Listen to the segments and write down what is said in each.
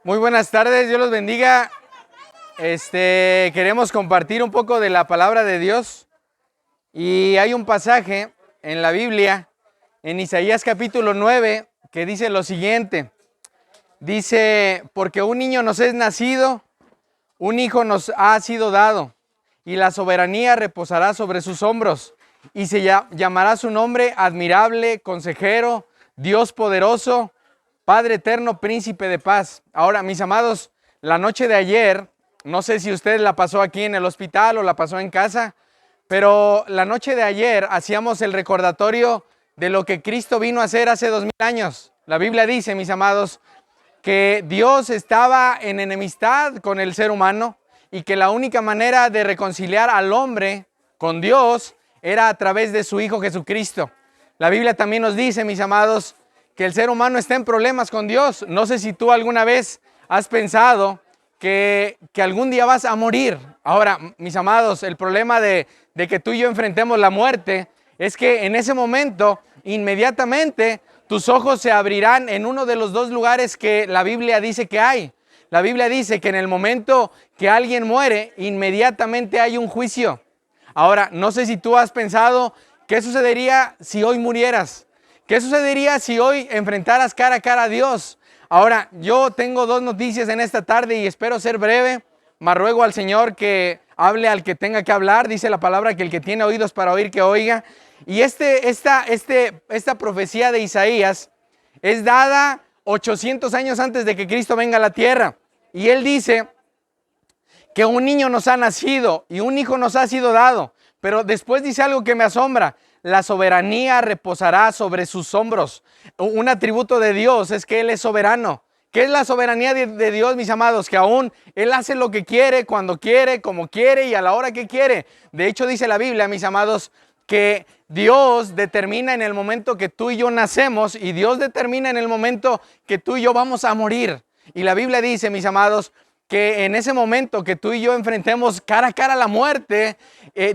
Muy buenas tardes, Dios los bendiga. Queremos compartir un poco de la palabra de Dios. Y hay un pasaje en la Biblia, en Isaías capítulo 9, que dice lo siguiente. Dice, porque un niño nos es nacido, un hijo nos ha sido dado, y la soberanía reposará sobre sus hombros, y se llamará su nombre admirable, consejero, Dios poderoso, Padre eterno, príncipe de paz. Ahora, mis amados, la noche de ayer, no sé si usted la pasó aquí en el hospital o la pasó en casa, pero la noche de ayer hacíamos el recordatorio de lo que Cristo vino a hacer hace 2000 años. La Biblia dice, mis amados, que Dios estaba en enemistad con el ser humano y que la única manera de reconciliar al hombre con Dios era a través de su Hijo Jesucristo. La Biblia también nos dice, mis amados, que el ser humano está en problemas con Dios. No sé si tú alguna vez has pensado que algún día vas a morir. Ahora, mis amados, el problema de que tú y yo enfrentemos la muerte es que en ese momento, inmediatamente, tus ojos se abrirán en uno de los dos lugares que la Biblia dice que hay. La Biblia dice que en el momento que alguien muere, inmediatamente hay un juicio. Ahora, no sé si tú has pensado qué sucedería si hoy murieras. ¿Qué sucedería si hoy enfrentaras cara a cara a Dios? Ahora, yo tengo dos noticias en esta tarde y espero ser breve. Mas ruego al Señor que hable al que tenga que hablar. Dice la palabra que el que tiene oídos para oír, que oiga. Y esta profecía de Isaías es dada 800 años antes de que Cristo venga a la tierra. Y él dice que un niño nos ha nacido y un hijo nos ha sido dado. Pero después dice algo que me asombra. La soberanía reposará sobre sus hombros. Un atributo de Dios es que Él es soberano. ¿Qué es la soberanía de Dios, mis amados? Que aún Él hace lo que quiere, cuando quiere, como quiere y a la hora que quiere. De hecho, dice la Biblia, mis amados, que Dios determina en el momento que tú y yo nacemos y Dios determina en el momento que tú y yo vamos a morir. Y la Biblia dice, mis amados, que en ese momento que tú y yo enfrentemos cara a cara la muerte,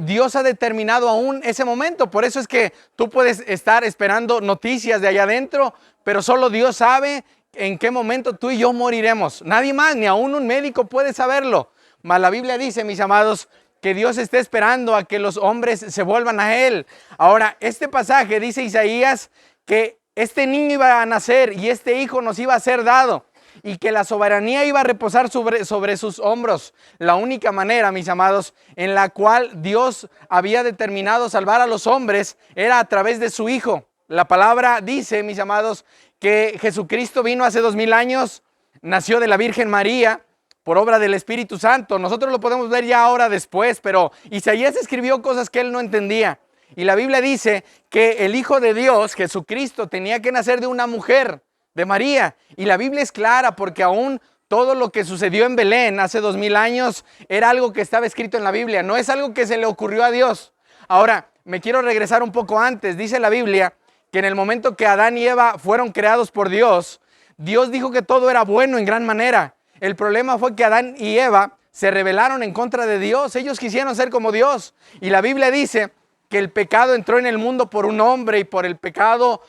Dios ha determinado aún ese momento. Por eso es que tú puedes estar esperando noticias de allá adentro, pero solo Dios sabe en qué momento tú y yo moriremos. Nadie más, ni aún un médico puede saberlo. Mas la Biblia dice, mis amados, que Dios está esperando a que los hombres se vuelvan a Él. Ahora, este pasaje dice Isaías que este niño iba a nacer y este hijo nos iba a ser dado, y que la soberanía iba a reposar sobre sus hombros. La única manera, mis amados, en la cual Dios había determinado salvar a los hombres era a través de su Hijo. La palabra dice, mis amados, que Jesucristo vino hace 2000 años, nació de la Virgen María por obra del Espíritu Santo. Nosotros lo podemos ver ya ahora después, pero Isaías escribió cosas que él no entendía. Y la Biblia dice que el Hijo de Dios, Jesucristo, tenía que nacer de una mujer, de María. Y la Biblia es clara porque aún todo lo que sucedió en Belén hace 2000 años era algo que estaba escrito en la Biblia. No es algo que se le ocurrió a Dios. Ahora, me quiero regresar un poco antes. Dice la Biblia que en el momento que Adán y Eva fueron creados por Dios, Dios dijo que todo era bueno en gran manera. El problema fue que Adán y Eva se rebelaron en contra de Dios. Ellos quisieron ser como Dios. Y la Biblia dice que el pecado entró en el mundo por un hombre y por el pecado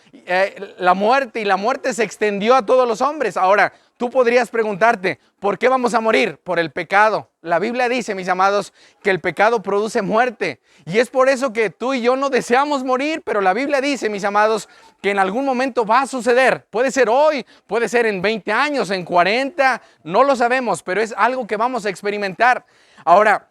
la muerte, y la muerte se extendió a todos los hombres. Ahora, tú podrías preguntarte, ¿por qué vamos a morir? Por el pecado. La Biblia dice, mis amados, que el pecado produce muerte, y es por eso que tú y yo no deseamos morir, pero la Biblia dice, mis amados, que en algún momento va a suceder. Puede ser hoy, puede ser en 20 años, en 40, no lo sabemos, pero es algo que vamos a experimentar. Ahora,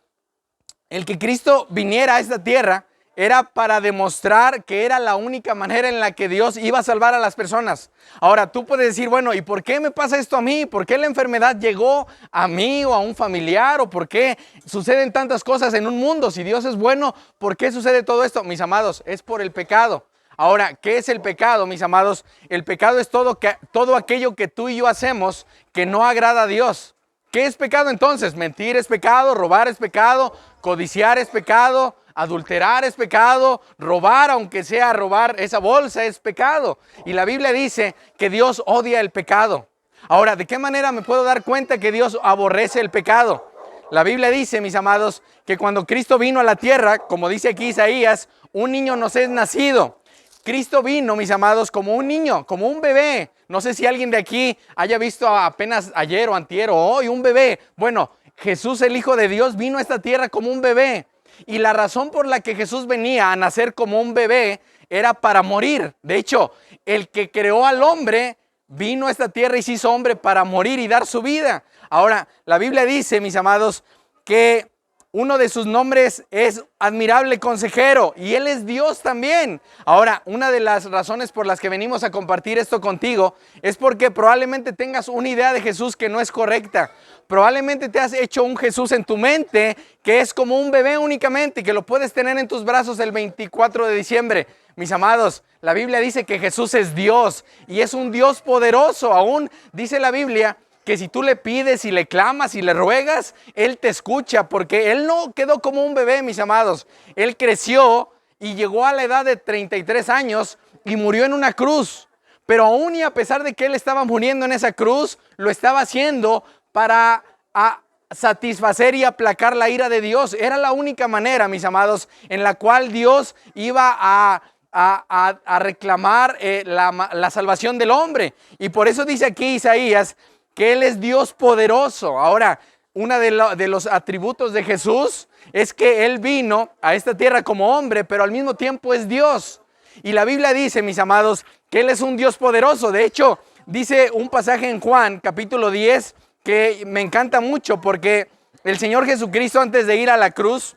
el que Cristo viniera a esta tierra era para demostrar que era la única manera en la que Dios iba a salvar a las personas. Ahora, tú puedes decir, bueno, ¿y por qué me pasa esto a mí? ¿Por qué la enfermedad llegó a mí o a un familiar? ¿O por qué suceden tantas cosas en un mundo? Si Dios es bueno, ¿por qué sucede todo esto? Mis amados, es por el pecado. Ahora, ¿qué es el pecado, mis amados? El pecado es todo aquello que tú y yo hacemos que no agrada a Dios. ¿Qué es pecado entonces? Mentir es pecado, robar es pecado, codiciar es pecado, adulterar es pecado, robar, aunque sea robar esa bolsa, es pecado. Y la Biblia dice que Dios odia el pecado. Ahora, ¿de qué manera me puedo dar cuenta que Dios aborrece el pecado? La Biblia dice, mis amados, que cuando Cristo vino a la tierra, como dice aquí Isaías, un niño nos es nacido. Cristo vino, mis amados, como un niño, como un bebé. No sé si alguien de aquí haya visto apenas ayer o antier o hoy un bebé. Bueno, Jesús, el Hijo de Dios, vino a esta tierra como un bebé. Y la razón por la que Jesús venía a nacer como un bebé era para morir. De hecho, el que creó al hombre vino a esta tierra y se hizo hombre para morir y dar su vida. Ahora, la Biblia dice, mis amados, que uno de sus nombres es admirable consejero y Él es Dios también. Ahora, una de las razones por las que venimos a compartir esto contigo es porque probablemente tengas una idea de Jesús que no es correcta. Probablemente te has hecho un Jesús en tu mente que es como un bebé únicamente, que lo puedes tener en tus brazos el 24 de diciembre. Mis amados, la Biblia dice que Jesús es Dios y es un Dios poderoso. Aún dice la Biblia que si tú le pides y le clamas y le ruegas, Él te escucha, porque Él no quedó como un bebé, mis amados. Él creció y llegó a la edad de 33 años y murió en una cruz. Pero aún y a pesar de que Él estaba muriendo en esa cruz, lo estaba haciendo para satisfacer y aplacar la ira de Dios. Era la única manera, mis amados, en la cual Dios iba a reclamar la salvación del hombre. Y por eso dice aquí Isaías que Él es Dios poderoso. Ahora, uno de los atributos de Jesús es que Él vino a esta tierra como hombre, pero al mismo tiempo es Dios. Y la Biblia dice, mis amados, que Él es un Dios poderoso. De hecho, dice un pasaje en Juan, capítulo 10, que me encanta mucho porque el Señor Jesucristo, antes de ir a la cruz,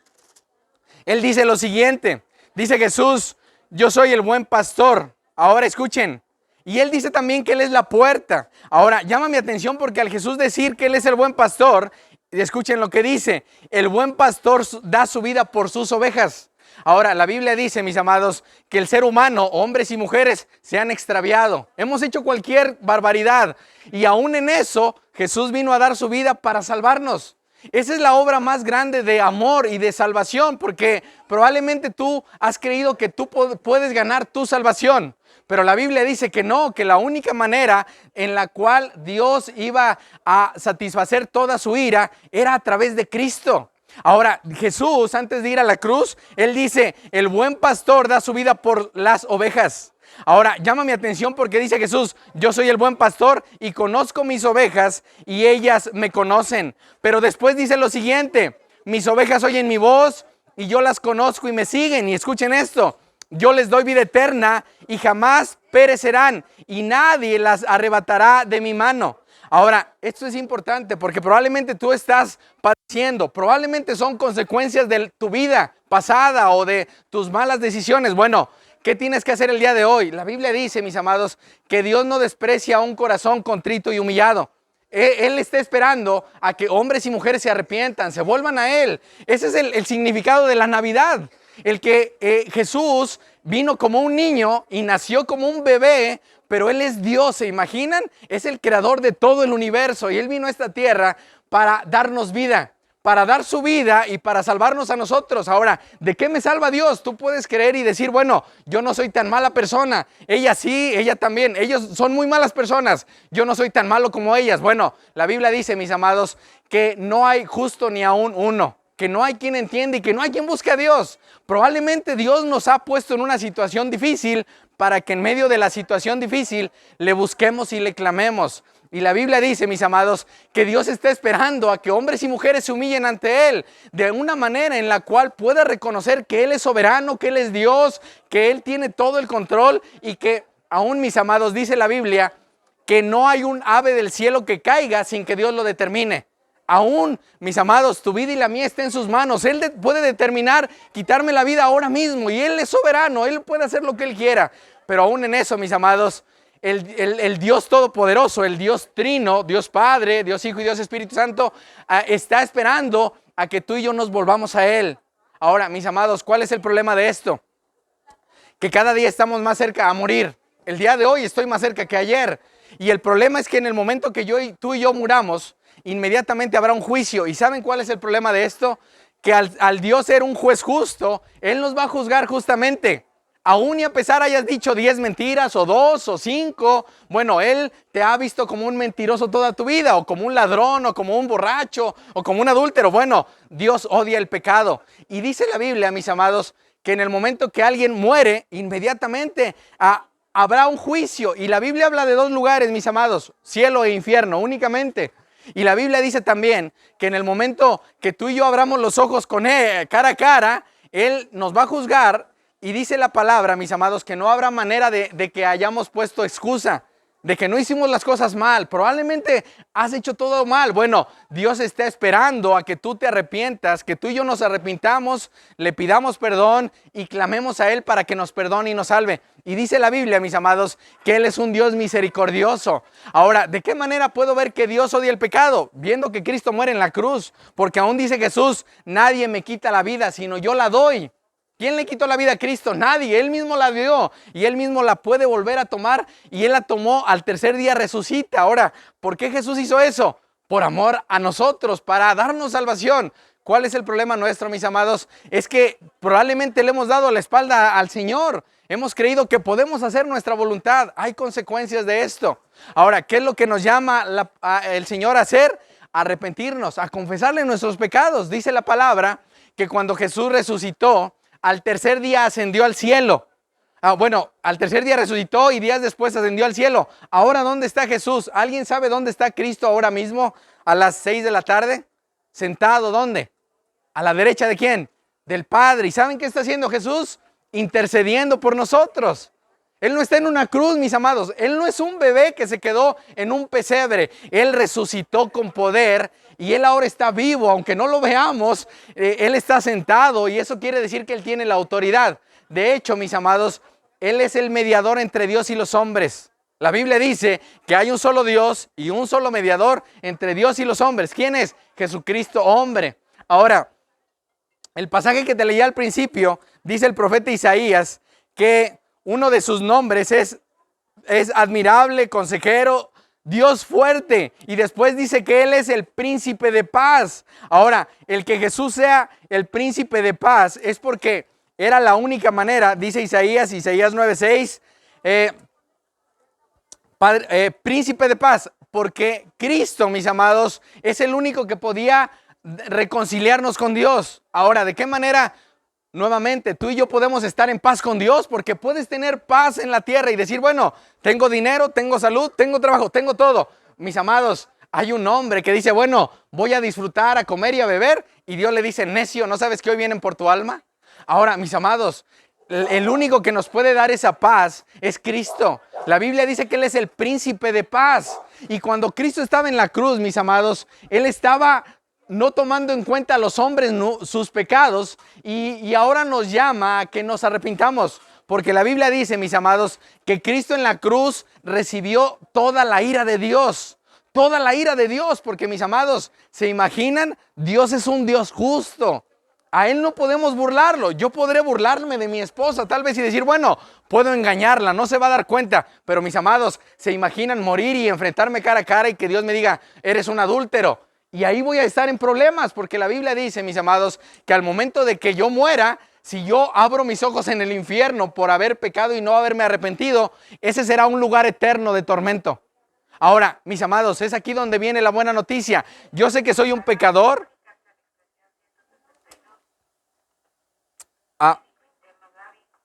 Él dice lo siguiente. Dice Jesús: yo soy el buen pastor. Ahora escuchen. Y Él dice también que Él es la puerta. Ahora, llama mi atención porque al Jesús decir que Él es el buen pastor, escuchen lo que dice: el buen pastor da su vida por sus ovejas. Ahora, la Biblia dice, mis amados, que el ser humano, hombres y mujeres, se han extraviado. Hemos hecho cualquier barbaridad. Y aún en eso, Jesús vino a dar su vida para salvarnos. Esa es la obra más grande de amor y de salvación, porque probablemente tú has creído que tú puedes ganar tu salvación. Pero la Biblia dice que no, que la única manera en la cual Dios iba a satisfacer toda su ira era a través de Cristo. Ahora, Jesús, antes de ir a la cruz, Él dice: el buen pastor da su vida por las ovejas. Ahora, llama mi atención porque dice Jesús: yo soy el buen pastor y conozco mis ovejas y ellas me conocen. Pero después dice lo siguiente: mis ovejas oyen mi voz y yo las conozco y me siguen. Y escuchen esto: yo les doy vida eterna y jamás perecerán y nadie las arrebatará de mi mano. Ahora, esto es importante porque probablemente tú estás padeciendo, probablemente son consecuencias de tu vida pasada o de tus malas decisiones. Bueno, ¿qué tienes que hacer el día de hoy? La Biblia dice, mis amados, que Dios no desprecia a un corazón contrito y humillado. Él está esperando a que hombres y mujeres se arrepientan, se vuelvan a Él. Ese es el significado de la Navidad. El que Jesús vino como un niño y nació como un bebé, pero Él es Dios, ¿se imaginan? Es el creador de todo el universo y Él vino a esta tierra para darnos vida, para dar su vida y para salvarnos a nosotros. Ahora, ¿de qué me salva Dios? Tú puedes creer y decir: bueno, yo no soy tan mala persona. Ella sí, ella también. Ellos son muy malas personas. Yo no soy tan malo como ellas. Bueno, la Biblia dice, mis amados, que no hay justo ni aún uno, que no hay quien entiende y que no hay quien busque a Dios. Probablemente Dios nos ha puesto en una situación difícil para que en medio de la situación difícil le busquemos y le clamemos. Y la Biblia dice, mis amados, que Dios está esperando a que hombres y mujeres se humillen ante Él de una manera en la cual pueda reconocer que Él es soberano, que Él es Dios, que Él tiene todo el control y que aún, mis amados, dice la Biblia que no hay un ave del cielo que caiga sin que Dios lo determine. Aún, mis amados, tu vida y la mía está en sus manos. Él puede determinar quitarme la vida ahora mismo y Él es soberano, Él puede hacer lo que Él quiera. Pero aún en eso, mis amados, el Dios Todopoderoso, el Dios Trino, Dios Padre, Dios Hijo y Dios Espíritu Santo, está esperando a que tú y yo nos volvamos a Él. Ahora, mis amados, ¿cuál es el problema de esto? Que cada día estamos más cerca a morir. El día de hoy estoy más cerca que ayer. Y el problema es que en el momento que tú y yo muramos, inmediatamente habrá un juicio. ¿Y saben cuál es el problema de esto? Que al Dios ser un juez justo, Él nos va a juzgar justamente. Aún y a pesar hayas dicho 10 mentiras o 2 o 5, bueno, Él te ha visto como un mentiroso toda tu vida, o como un ladrón, o como un borracho, o como un adúltero. Bueno, Dios odia el pecado. Y dice la Biblia, mis amados, que en el momento que alguien muere, inmediatamente habrá un juicio. Y la Biblia habla de dos lugares, mis amados, cielo e infierno únicamente. Y la Biblia dice también que en el momento que tú y yo abramos los ojos con Él, cara a cara, Él nos va a juzgar. Y dice la palabra, mis amados, que no habrá manera de que hayamos puesto excusa, de que no hicimos las cosas mal. Probablemente has hecho todo mal. Bueno, Dios está esperando a que tú te arrepientas, que tú y yo nos arrepintamos, le pidamos perdón y clamemos a Él para que nos perdone y nos salve. Y dice la Biblia, mis amados, que Él es un Dios misericordioso. Ahora, ¿de qué manera puedo ver que Dios odia el pecado? Viendo que Cristo muere en la cruz, porque aún dice Jesús, nadie me quita la vida, sino yo la doy. ¿Quién le quitó la vida a Cristo? Nadie, Él mismo la dio y Él mismo la puede volver a tomar y Él la tomó al tercer día resucita. Ahora, ¿por qué Jesús hizo eso? Por amor a nosotros, para darnos salvación. ¿Cuál es el problema nuestro, mis amados? Es que probablemente le hemos dado la espalda al Señor. Hemos creído que podemos hacer nuestra voluntad. Hay consecuencias de esto. Ahora, ¿qué es lo que nos llama el Señor a hacer? A arrepentirnos, a confesarle nuestros pecados. Dice la palabra que cuando Jesús resucitó, al tercer día ascendió al cielo. Al tercer día resucitó y días después ascendió al cielo. Ahora, ¿dónde está Jesús? ¿Alguien sabe dónde está Cristo ahora mismo a las 6 de la tarde? Sentado, ¿dónde? ¿A la derecha de quién? Del Padre. ¿Y saben qué está haciendo Jesús? Intercediendo por nosotros. Él no está en una cruz, mis amados. Él no es un bebé que se quedó en un pesebre. Él resucitó con poder y Él ahora está vivo. Aunque no lo veamos, Él está sentado y eso quiere decir que Él tiene la autoridad. De hecho, mis amados, Él es el mediador entre Dios y los hombres. La Biblia dice que hay un solo Dios y un solo mediador entre Dios y los hombres. ¿Quién es? Jesucristo, hombre. Ahora, el pasaje que te leí al principio, dice el profeta Isaías que uno de sus nombres es admirable, consejero, Dios fuerte. Y después dice que Él es el príncipe de paz. Ahora, el que Jesús sea el príncipe de paz es porque era la única manera, dice Isaías 9:6, príncipe de paz, porque Cristo, mis amados, es el único que podía reconciliarnos con Dios. Ahora, ¿de qué manera? Nuevamente, tú y yo podemos estar en paz con Dios porque puedes tener paz en la tierra y decir, bueno, tengo dinero, tengo salud, tengo trabajo, tengo todo. Mis amados, hay un hombre que dice, bueno, voy a disfrutar, a comer y a beber, y Dios le dice, necio, ¿no sabes que hoy vienen por tu alma? Ahora, mis amados, el único que nos puede dar esa paz es Cristo. La Biblia dice que Él es el príncipe de paz. Y cuando Cristo estaba en la cruz, mis amados, Él estaba no tomando en cuenta a los hombres sus pecados y ahora nos llama a que nos arrepintamos. Porque la Biblia dice, mis amados, que Cristo en la cruz recibió toda la ira de Dios. Toda la ira de Dios, porque mis amados, ¿se imaginan? Dios es un Dios justo. A Él no podemos burlarlo. Yo podré burlarme de mi esposa tal vez y decir, bueno, puedo engañarla, no se va a dar cuenta. Pero mis amados, ¿se imaginan morir y enfrentarme cara a cara y que Dios me diga, eres un adúltero? Y ahí voy a estar en problemas, porque la Biblia dice, mis amados, que al momento de que yo muera, si yo abro mis ojos en el infierno por haber pecado y no haberme arrepentido, ese será un lugar eterno de tormento. Ahora, mis amados, es aquí donde viene la buena noticia. Yo sé que soy un pecador.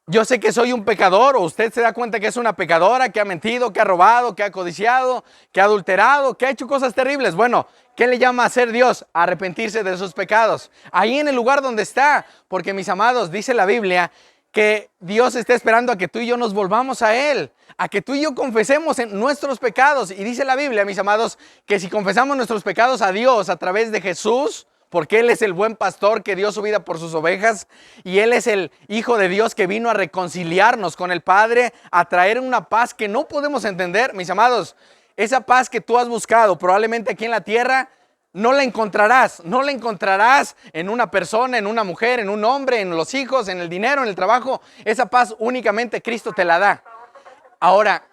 Yo sé que soy un pecador, o usted se da cuenta que es una pecadora, que ha mentido, que ha robado, que ha codiciado, que ha adulterado, que ha hecho cosas terribles. Bueno, ¿qué le llama a hacer Dios? A arrepentirse de sus pecados. Ahí en el lugar donde está, porque mis amados, dice la Biblia, que Dios está esperando a que tú y yo nos volvamos a Él, a que tú y yo confesemos en nuestros pecados. Y dice la Biblia, mis amados, que si confesamos nuestros pecados a Dios a través de Jesús, porque Él es el buen pastor que dio su vida por sus ovejas y Él es el Hijo de Dios que vino a reconciliarnos con el Padre, a traer una paz que no podemos entender. Mis amados, esa paz que tú has buscado probablemente aquí en la tierra, no la encontrarás en una persona, en una mujer, en un hombre, en los hijos, en el dinero, en el trabajo. Esa paz únicamente Cristo te la da. Ahora,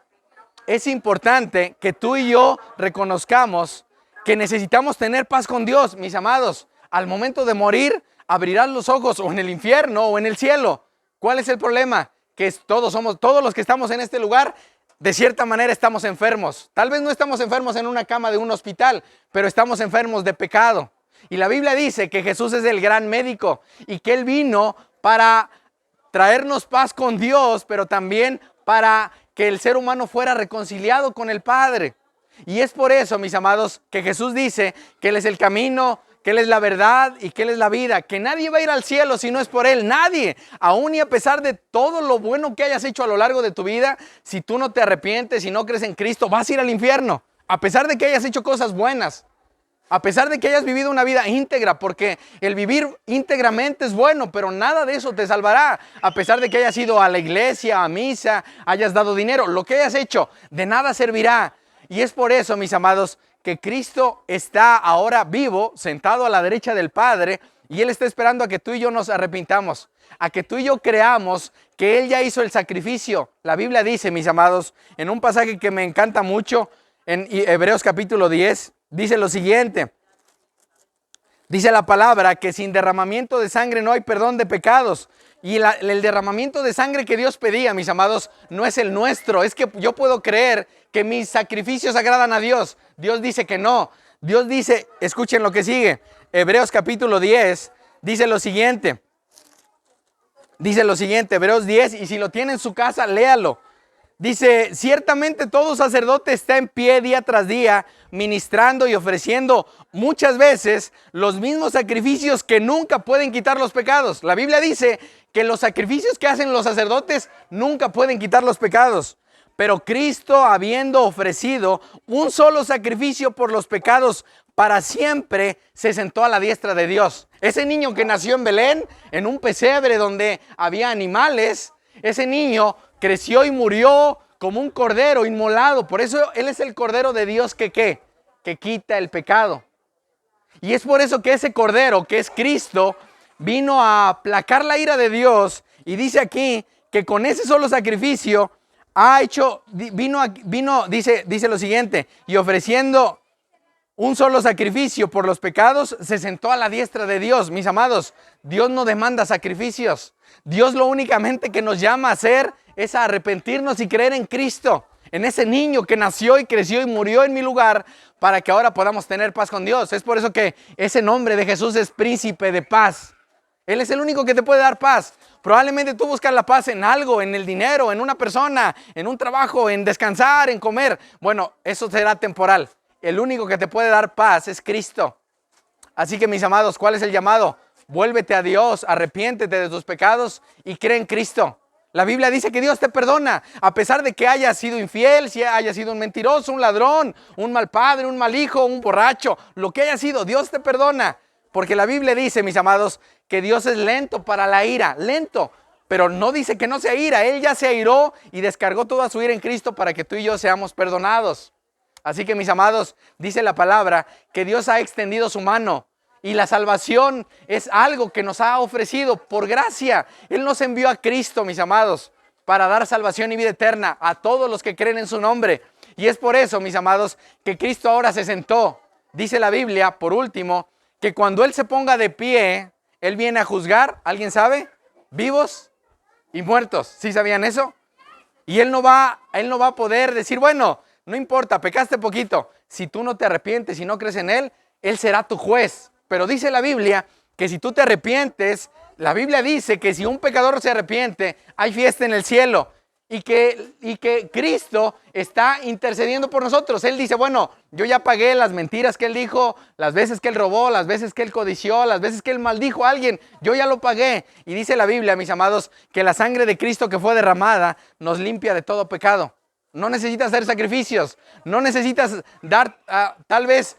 es importante que tú y yo reconozcamos que necesitamos tener paz con Dios, mis amados. Al momento de morir, abrirás los ojos o en el infierno o en el cielo. ¿Cuál es el problema? Que todos los que estamos en este lugar, de cierta manera estamos enfermos. Tal vez no estamos enfermos en una cama de un hospital, pero estamos enfermos de pecado. Y la Biblia dice que Jesús es el gran médico y que Él vino para traernos paz con Dios, pero también para que el ser humano fuera reconciliado con el Padre. Y es por eso, mis amados, que Jesús dice que Él es el camino, que Él es la verdad y que Él es la vida, que nadie va a ir al cielo si no es por Él, nadie. Aún y a pesar de todo lo bueno que hayas hecho a lo largo de tu vida, si tú no te arrepientes y no crees en Cristo, vas a ir al infierno, a pesar de que hayas hecho cosas buenas. A pesar de que hayas vivido una vida íntegra, porque el vivir íntegramente es bueno, pero nada de eso te salvará. A pesar de que hayas ido a la iglesia, a misa, hayas dado dinero, lo que hayas hecho, de nada servirá. Y es por eso, mis amados, que Cristo está ahora vivo, sentado a la derecha del Padre, y Él está esperando a que tú y yo nos arrepintamos, a que tú y yo creamos que Él ya hizo el sacrificio. La Biblia dice, mis amados, en un pasaje que me encanta mucho, en Hebreos capítulo 10, dice lo siguiente. Dice la palabra que sin derramamiento de sangre no hay perdón de pecados. Y el derramamiento de sangre que Dios pedía, mis amados, no es el nuestro. Es que yo puedo creer que mis sacrificios agradan a Dios. Dios dice que no. Dios dice, escuchen lo que sigue. Hebreos capítulo 10 dice lo siguiente. Dice lo siguiente, Hebreos 10, y si lo tiene en su casa, léalo. Dice, ciertamente todo sacerdote está en pie día tras día, ministrando y ofreciendo muchas veces los mismos sacrificios que nunca pueden quitar los pecados. La Biblia dice que los sacrificios que hacen los sacerdotes nunca pueden quitar los pecados. Pero Cristo, habiendo ofrecido un solo sacrificio por los pecados para siempre, se sentó a la diestra de Dios. Ese niño que nació en Belén, en un pesebre donde había animales, ese niño creció y murió como un cordero inmolado. Por eso Él es el Cordero de Dios que quita el pecado. Y es por eso que ese Cordero, que es Cristo, vino a aplacar la ira de Dios. Y dice aquí que con ese solo sacrificio dice lo siguiente, y ofreciendo un solo sacrificio por los pecados, se sentó a la diestra de Dios. Mis amados, Dios no demanda sacrificios. Dios lo únicamente que nos llama a hacer es a arrepentirnos y creer en Cristo, en ese niño que nació y creció y murió en mi lugar, para que ahora podamos tener paz con Dios. Es por eso que ese nombre de Jesús es príncipe de paz. Él es el único que te puede dar paz. Probablemente tú buscas la paz en algo, en el dinero, en una persona, en un trabajo, en descansar, en comer. Bueno, eso será temporal. El único que te puede dar paz es Cristo. Así que, mis amados, ¿cuál es el llamado? Vuélvete a Dios, arrepiéntete de tus pecados y cree en Cristo. La Biblia dice que Dios te perdona, a pesar de que hayas sido infiel, si hayas sido un mentiroso, un ladrón, un mal padre, un mal hijo, un borracho, lo que haya sido, Dios te perdona. Porque la Biblia dice, mis amados, que Dios es lento para la ira, lento, pero no dice que no se ira. Él ya se airó y descargó toda su ira en Cristo para que tú y yo seamos perdonados. Así que, mis amados, dice la palabra que Dios ha extendido su mano. Y la salvación es algo que nos ha ofrecido por gracia. Él nos envió a Cristo, mis amados, para dar salvación y vida eterna a todos los que creen en su nombre. Y es por eso, mis amados, que Cristo ahora se sentó. Dice la Biblia, por último, que cuando Él se ponga de pie, Él viene a juzgar, ¿alguien sabe? Vivos y muertos. ¿Sí sabían eso? Y Él no va a poder decir, bueno, no importa, pecaste poquito. Si tú no te arrepientes y no crees en Él, Él será tu juez. Pero dice la Biblia que si tú te arrepientes, la Biblia dice que si un pecador se arrepiente, hay fiesta en el cielo. Y que Cristo está intercediendo por nosotros. Él dice, bueno, yo ya pagué las mentiras que Él dijo, las veces que Él robó, las veces que Él codició, las veces que Él maldijo a alguien. Yo ya lo pagué. Y dice la Biblia, mis amados, que la sangre de Cristo que fue derramada nos limpia de todo pecado. No necesitas hacer sacrificios. No necesitas dar tal vez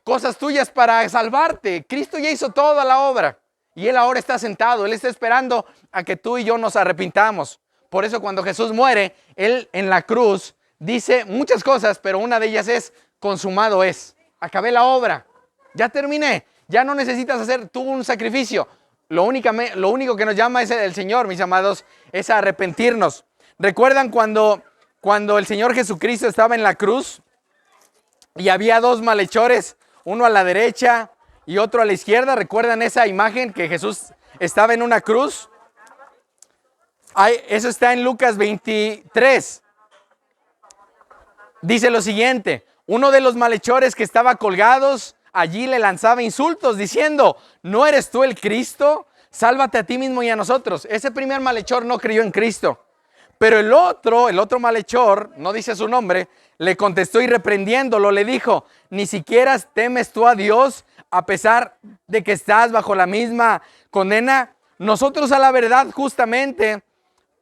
cosas tuyas para salvarte. Cristo ya hizo toda la obra. Y Él ahora está sentado. Él está esperando a que tú y yo nos arrepintamos. Por eso cuando Jesús muere, Él en la cruz dice muchas cosas, pero una de ellas es, consumado es. Acabé la obra. Ya terminé. Ya no necesitas hacer tú un sacrificio. Lo único que nos llama es el Señor, mis amados, es a arrepentirnos. ¿Recuerdan cuando el Señor Jesucristo estaba en la cruz y había dos malhechores, uno a la derecha y otro a la izquierda? ¿Recuerdan esa imagen que Jesús estaba en una cruz? Eso está en Lucas 23. Dice lo siguiente: uno de los malhechores que estaba colgados allí le lanzaba insultos diciendo, ¿no eres tú el Cristo? Sálvate a ti mismo y a nosotros. Ese primer malhechor no creyó en Cristo. Pero el otro malhechor, no dice su nombre, le contestó y reprendiéndolo le dijo, ni siquiera temes tú a Dios a pesar de que estás bajo la misma condena. Nosotros a la verdad justamente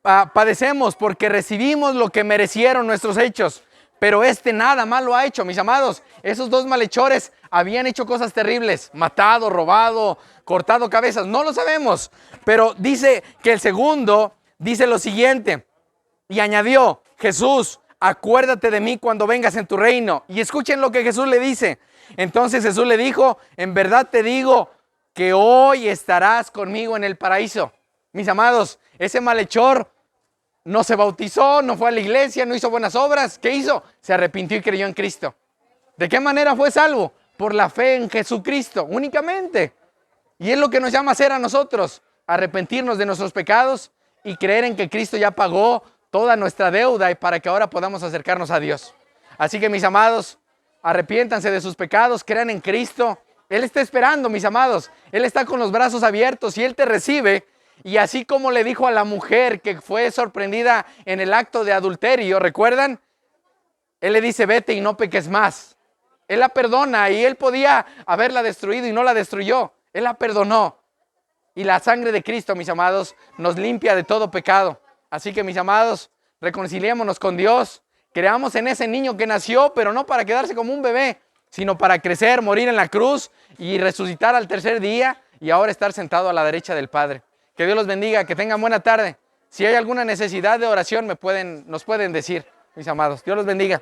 padecemos porque recibimos lo que merecieron nuestros hechos. Pero nada malo ha hecho, mis amados. Esos dos malhechores habían hecho cosas terribles, matado, robado, cortado cabezas, no lo sabemos. Pero dice que el segundo dice lo siguiente, y añadió, Jesús, acuérdate de mí cuando vengas en tu reino. Y escuchen lo que Jesús le dice. Entonces Jesús le dijo, en verdad te digo que hoy estarás conmigo en el paraíso. Mis amados, ese malhechor no se bautizó, no fue a la iglesia, no hizo buenas obras. ¿Qué hizo? Se arrepintió y creyó en Cristo. ¿De qué manera fue salvo? Por la fe en Jesucristo, únicamente. Y es lo que nos llama a hacer a nosotros, arrepentirnos de nuestros pecados y creer en que Cristo ya pagó toda nuestra deuda y para que ahora podamos acercarnos a Dios. Así que mis amados, arrepiéntanse de sus pecados, crean en Cristo. Él está esperando, mis amados. Él está con los brazos abiertos y Él te recibe. Y así como le dijo a la mujer que fue sorprendida en el acto de adulterio, ¿recuerdan? Él le dice, vete y no peques más. Él la perdona y Él podía haberla destruido y no la destruyó. Él la perdonó. Y la sangre de Cristo, mis amados, nos limpia de todo pecado. Así que, mis amados, reconciliémonos con Dios. Creamos en ese niño que nació, pero no para quedarse como un bebé, sino para crecer, morir en la cruz y resucitar al tercer día y ahora estar sentado a la derecha del Padre. Que Dios los bendiga, que tengan buena tarde. Si hay alguna necesidad de oración, nos pueden decir, mis amados. Dios los bendiga.